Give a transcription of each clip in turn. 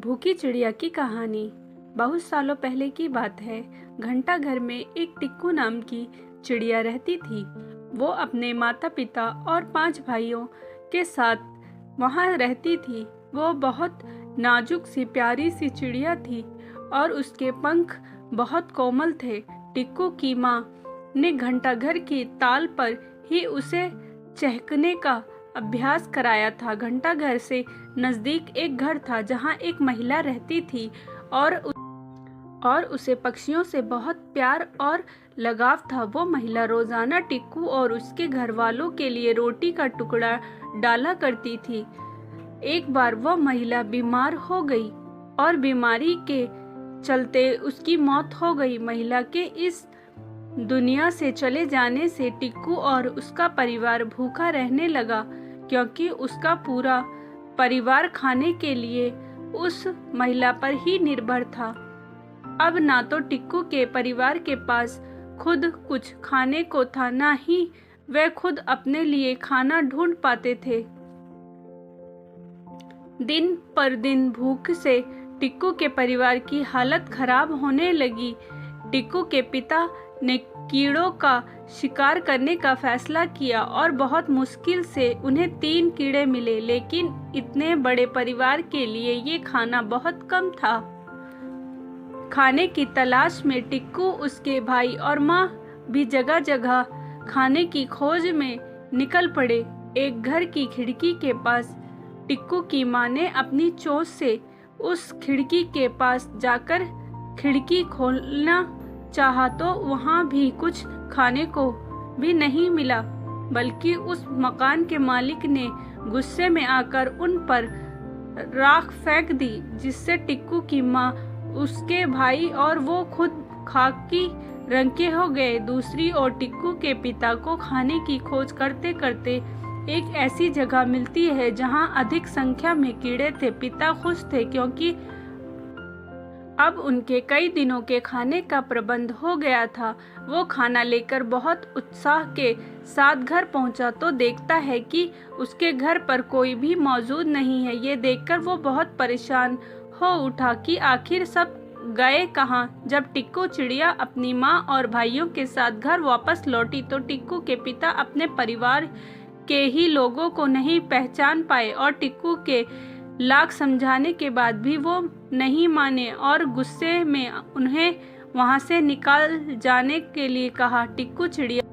भूखी चिड़िया की कहानी। बहुत सालों पहले की बात है। घंटा घर में एक टिक्कू नाम की चिड़िया रहती थी। वो अपने माता पिता और 5 भाइयों के साथ वहाँ रहती थी। वो बहुत नाजुक सी प्यारी सी चिड़िया थी और उसके पंख बहुत कोमल थे। टिक्कू की माँ ने घंटा घर की ताल पर ही उसे चहकने का अभ्यास कराया था। घंटा घर से नजदीक एक घर था जहाँ एक महिला रहती थी और उसे पक्षियों से बहुत प्यार और लगाव था। वो महिला रोजाना टिक्कू और उसके घर वालों के लिए रोटी का टुकड़ा डाला करती थी। एक बार वो महिला बीमार हो गई और बीमारी के चलते उसकी मौत हो गई। महिला के इस दुनिया से चले जाने से टिक्कू और उसका परिवार भूखा रहने लगा, क्योंकि उसका पूरा परिवार खाने के लिए उस महिला पर ही निर्भर था। अब ना तो टिक्कू के परिवार के पास खुद कुछ खाने को था, ना ही वे खुद अपने लिए खाना ढूंढ पाते थे। दिन पर दिन भूख से टिक्कू के परिवार की हालत खराब होने लगी। टिक्कू के पिता ने कीड़ों का शिकार करने का फैसला किया और बहुत मुश्किल से उन्हें 3 कीड़े मिले, लेकिन इतने बड़े परिवार के लिए ये खाना बहुत कम था। खाने की तलाश में टिक्कू, उसके भाई और माँ भी जगह जगह खाने की खोज में निकल पड़े। एक घर की खिड़की के पास टिक्कू की माँ ने अपनी चोंच से उस खिड़की के पास जाकर खिड़की खोलना चाहा तो वहाँ भी कुछ खाने को भी नहीं मिला, बल्कि उस मकान के मालिक ने गुस्से में आकर उन पर राख फेंक दी, जिससे टिक्कू की माँ, उसके भाई और वो खुद खाकी रंग के हो गए। दूसरी ओर टिक्कू के पिता को खाने की खोज करते करते एक ऐसी जगह मिलती है जहाँ अधिक संख्या में कीड़े थे। पिता खुश थे क्योंकि अब उनके कई दिनों के खाने का प्रबंध हो गया था। वो खाना लेकर बहुत उत्साह के साथ घर पहुंचा तो देखता है कि उसके घर पर कोई भी मौजूद नहीं है। ये देखकर वो बहुत परेशान हो उठा कि आखिर सब गए कहाँ। जब टिक्कू चिड़िया अपनी माँ और भाइयों के साथ घर वापस लौटी तो टिक्कू के पिता अपने परिवार के ही लोगों को नहीं पहचान पाए और टिक्कू के लाख समझाने के बाद भी वो नहीं माने और गुस्से में उन्हें वहां से निकाल जाने के लिए कहा। टिक्कू चिड़िया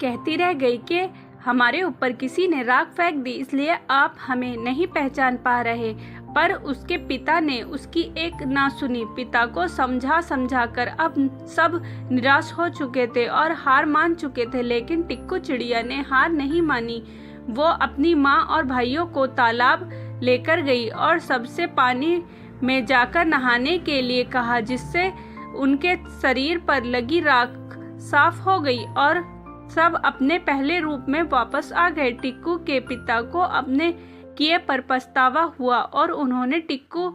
कहती रह गई कि हमारे ऊपर किसी ने राख फेंक दी, इसलिए आप हमें नहीं पहचान पा रहे। पर उसके पिता ने उसकी एक ना सुनी। पिता को समझा कर अब सब निराश हो चुके थे और हार मान चुके थे, लेकिन टिक्कू चिड़िया ने हार नहीं मानी। वो अपनी माँ और भाइयों को तालाब लेकर गई और सबसे पानी में जाकर नहाने के लिए कहा, जिससे उनके शरीर पर लगी राख साफ हो गई और सब अपने पहले रूप में वापस आ गए। टिक्कू के पिता को अपने किए पर पछतावा हुआ और उन्होंने टिक्कू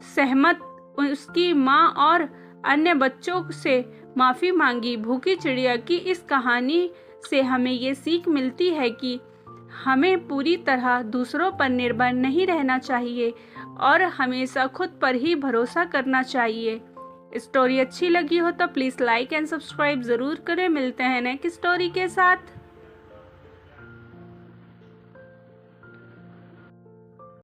सहमत उसकी माँ और अन्य बच्चों से माफ़ी मांगी। भूखी चिड़िया की इस कहानी से हमें ये सीख मिलती है कि हमें पूरी तरह दूसरों पर निर्भर नहीं रहना चाहिए और हमेशा खुद पर ही भरोसा करना चाहिए। स्टोरी अच्छी लगी हो तो प्लीज़ लाइक एंड सब्सक्राइब ज़रूर करें। मिलते हैं नेक्स्ट स्टोरी के साथ।